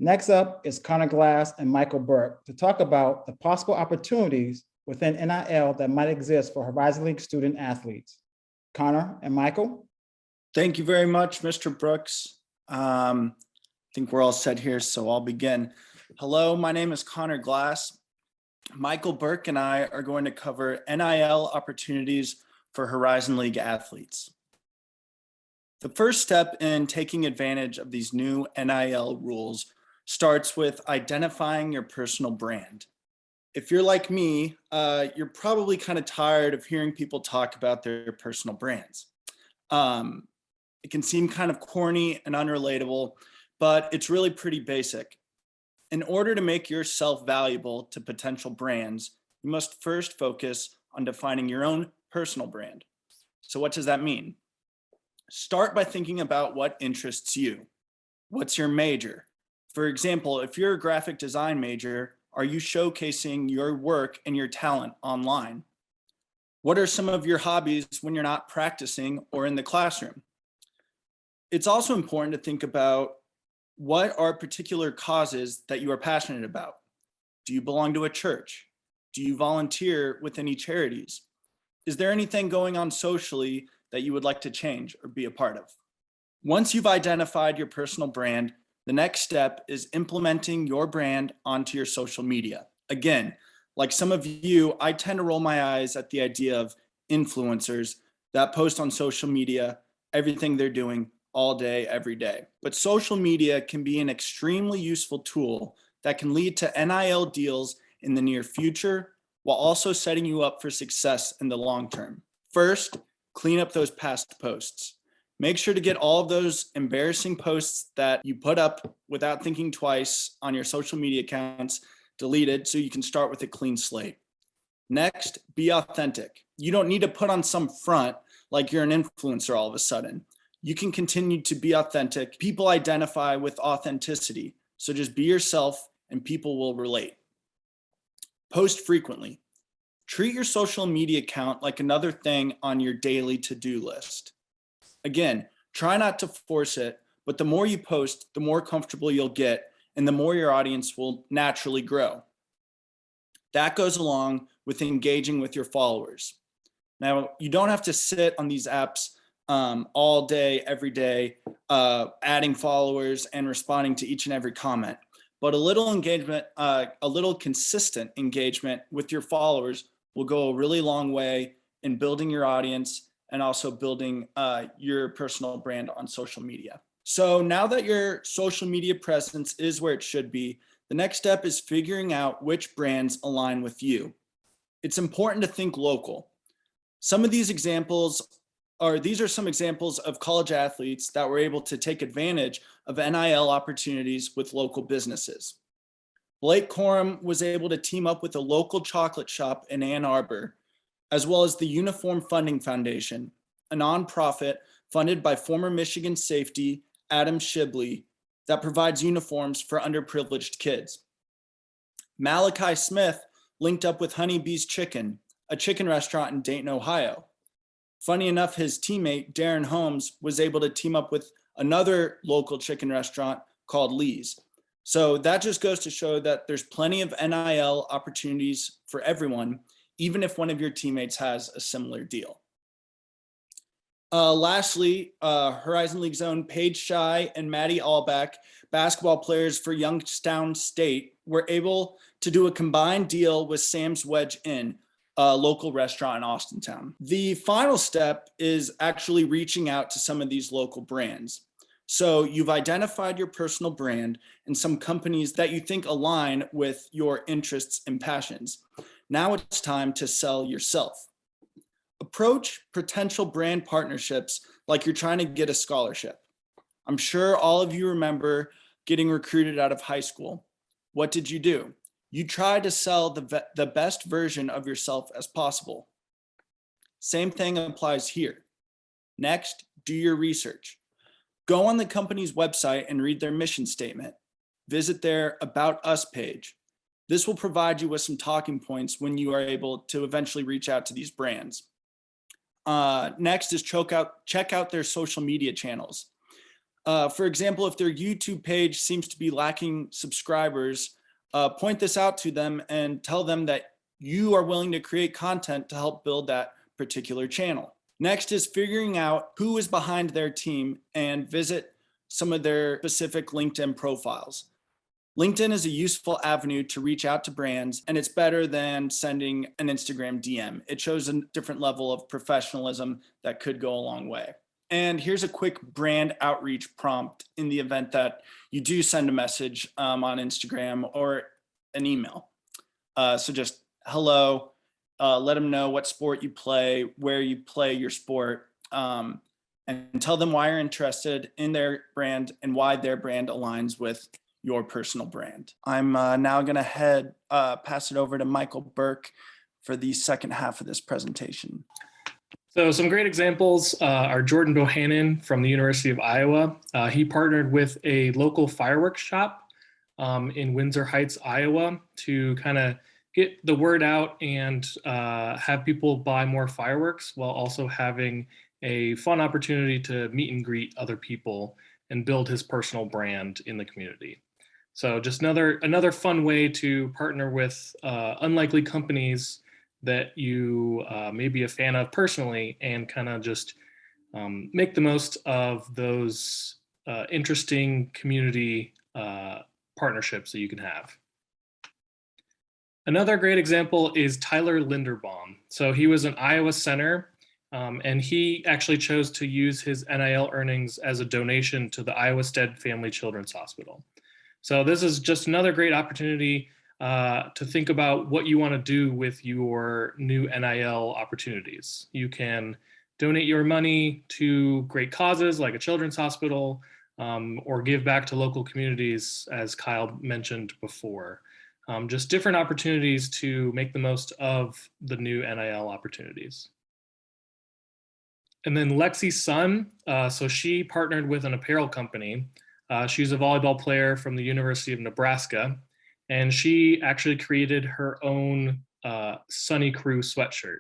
Next up is Connor Glass and Michael Burke to talk about the possible opportunities within NIL that might exist for Horizon League student athletes. Connor and Michael. Thank you very much, Mr. Brooks. I think we're all set here, so I'll begin. Hello, my name is Connor Glass. Michael Burke and I are going to cover NIL opportunities for Horizon League athletes. The first step in taking advantage of these new NIL rules starts with identifying your personal brand. If you're like me, you're probably kind of tired of hearing people talk about their personal brands. It can seem kind of corny and unrelatable, but it's really pretty basic. In order to make yourself valuable to potential brands, you must first focus on defining your own personal brand. So what does that mean? Start by thinking about what interests you. What's your major? For example, if you're a graphic design major, are you showcasing your work and your talent online? What are some of your hobbies when you're not practicing or in the classroom? It's also important to think about what are particular causes that you are passionate about. Do you belong to a church? Do you volunteer with any charities? Is there anything going on socially that you would like to change or be a part of? Once you've identified your personal brand, the next step is implementing your brand onto your social media. Again, like some of you, I tend to roll my eyes at the idea of influencers that post on social media everything they're doing all day, every day. But social media can be an extremely useful tool that can lead to NIL deals in the near future, while also setting you up for success in the long term. First, clean up those past posts. Make sure to get all of those embarrassing posts that you put up without thinking twice on your social media accounts deleted so you can start with a clean slate. Next, be authentic. You don't need to put on some front like you're an influencer all of a sudden. You can continue to be authentic. People identify with authenticity. So just be yourself and people will relate. Post frequently. Treat your social media account like another thing on your daily to-do list. Again, try not to force it, but the more you post, the more comfortable you'll get and the more your audience will naturally grow. That goes along with engaging with your followers. Now, you don't have to sit on these apps all day, every day, adding followers and responding to each and every comment. But a little engagement, a little consistent engagement with your followers will go a really long way in building your audience and also building your personal brand on social media. So now that your social media presence is where it should be, the next step is figuring out which brands align with you. It's important to think local. Some of these are some examples of college athletes that were able to take advantage of NIL opportunities with local businesses. Blake Corum was able to team up with a local chocolate shop in Ann Arbor, as well as the Uniform Funding Foundation, a nonprofit funded by former Michigan safety Adam Shibley that provides uniforms for underprivileged kids. Malachi Smith linked up with Honeybee's Chicken, a chicken restaurant in Dayton, Ohio. Funny enough, his teammate, Darren Holmes, was able to team up with another local chicken restaurant called Lee's. So that just goes to show that there's plenty of NIL opportunities for everyone, even if one of your teammates has a similar deal. Lastly, Horizon League's own Paige Shy and Maddie Allback, basketball players for Youngstown State, were able to do a combined deal with Sam's Wedge Inn, a local restaurant in Austintown. The final step is actually reaching out to some of these local brands. So you've identified your personal brand and some companies that you think align with your interests and passions. Now it's time to sell yourself. Approach potential brand partnerships like you're trying to get a scholarship. I'm sure all of you remember getting recruited out of high school. What did you do? You tried to sell the best version of yourself as possible. Same thing applies here. Next, do your research. Go on the company's website and read their mission statement. Visit their About Us page. This will provide you with some talking points when you are able to eventually reach out to these brands. Next is check out their social media channels. For example, if their YouTube page seems to be lacking subscribers, point this out to them and tell them that you are willing to create content to help build that particular channel. Next is figuring out who is behind their team and visit some of their specific LinkedIn profiles. LinkedIn is a useful avenue to reach out to brands, and it's better than sending an Instagram DM. It shows a different level of professionalism that could go a long way. And here's a quick brand outreach prompt in the event that you do send a message on Instagram or an email. So just hello, let them know what sport you play, where you play your sport, and tell them why you're interested in their brand and why their brand aligns with your personal brand. I'm now going to pass it over to Michael Burke for the second half of this presentation. So some great examples are Jordan Bohannon from the University of Iowa. He partnered with a local fireworks shop in Windsor Heights, Iowa, to kind of get the word out and have people buy more fireworks while also having a fun opportunity to meet and greet other people and build his personal brand in the community. So just another fun way to partner with unlikely companies that you may be a fan of personally and kind of just make the most of those interesting community partnerships that you can have. Another great example is Tyler Linderbaum. So he was an Iowa Center, and he actually chose to use his NIL earnings as a donation to the Iowa Stead Family Children's Hospital. So this is just another great opportunity to think about what you want to do with your new NIL opportunities. You can donate your money to great causes like a children's hospital, or give back to local communities, as Kyle mentioned before. Just different opportunities to make the most of the new NIL opportunities. And then Lexi's son, so she partnered with an apparel company. She's a volleyball player from the University of Nebraska, and she actually created her own Sunny Crew sweatshirt.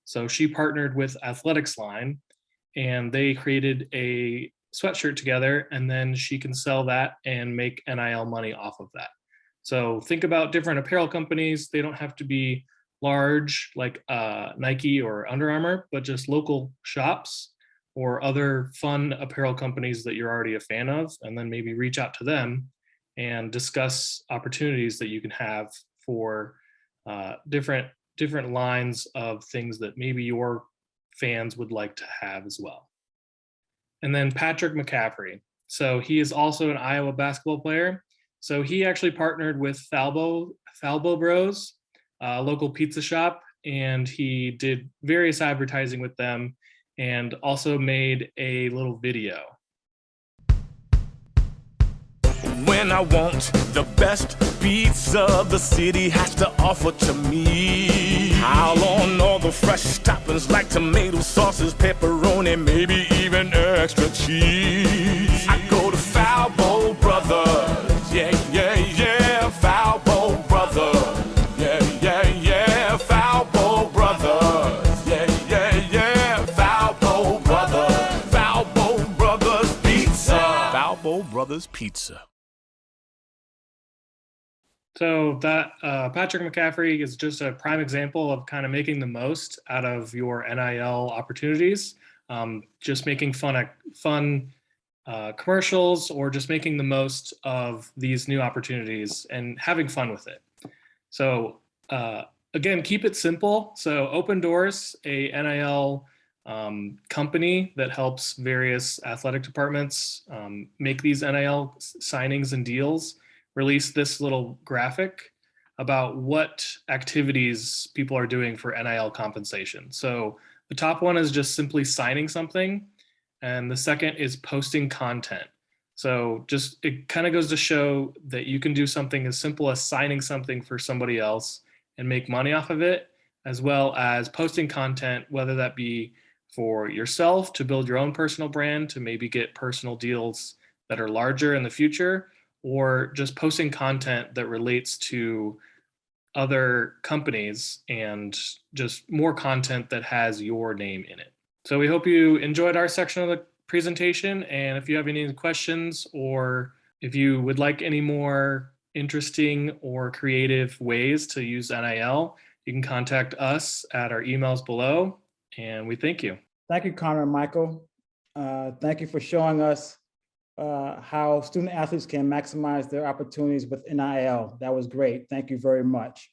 So she partnered with Athletics Line, and they created a sweatshirt together, and then she can sell that and make NIL money off of that. So think about different apparel companies. They don't have to be large like Nike or Under Armour, but just local shops or other fun apparel companies that you're already a fan of, and then maybe reach out to them and discuss opportunities that you can have for different lines of things that maybe your fans would like to have as well. And then Patrick McCaffrey. So he is also an Iowa basketball player. So he actually partnered with Falbo Bros, a local pizza shop, and he did various advertising with them and also made a little video. When I want the best pizza the city has to offer to me, I'll on all the fresh toppings like tomato sauces, pepperoni, maybe even extra cheese. I go to Falbo Brothers, yeah, yeah, yeah, Falbo Brothers, yeah, yeah, yeah, Falbo Brothers, yeah, yeah, yeah, Falbo Brothers Pizza, Falbo Brothers Pizza. So that Patrick McCaffrey is just a prime example of kind of making the most out of your NIL opportunities, just making fun commercials, or just making the most of these new opportunities and having fun with it. So again, keep it simple. So Open Doors, a NIL company that helps various athletic departments make these NIL signings and deals, release this little graphic about what activities people are doing for NIL compensation. So the top one is just simply signing something, and the second is posting content. So just it kind of goes to show that you can do something as simple as signing something for somebody else and make money off of it, as well as posting content, whether that be for yourself to build your own personal brand, to maybe get personal deals that are larger in the future, or just posting content that relates to other companies and just more content that has your name in it. So we hope you enjoyed our section of the presentation. And if you have any questions, or if you would like any more interesting or creative ways to use NIL, you can contact us at our emails below. And we thank you. Thank you, Connor and Michael. Thank you for showing us how student athletes can maximize their opportunities with NIL. That was great. Thank you very much.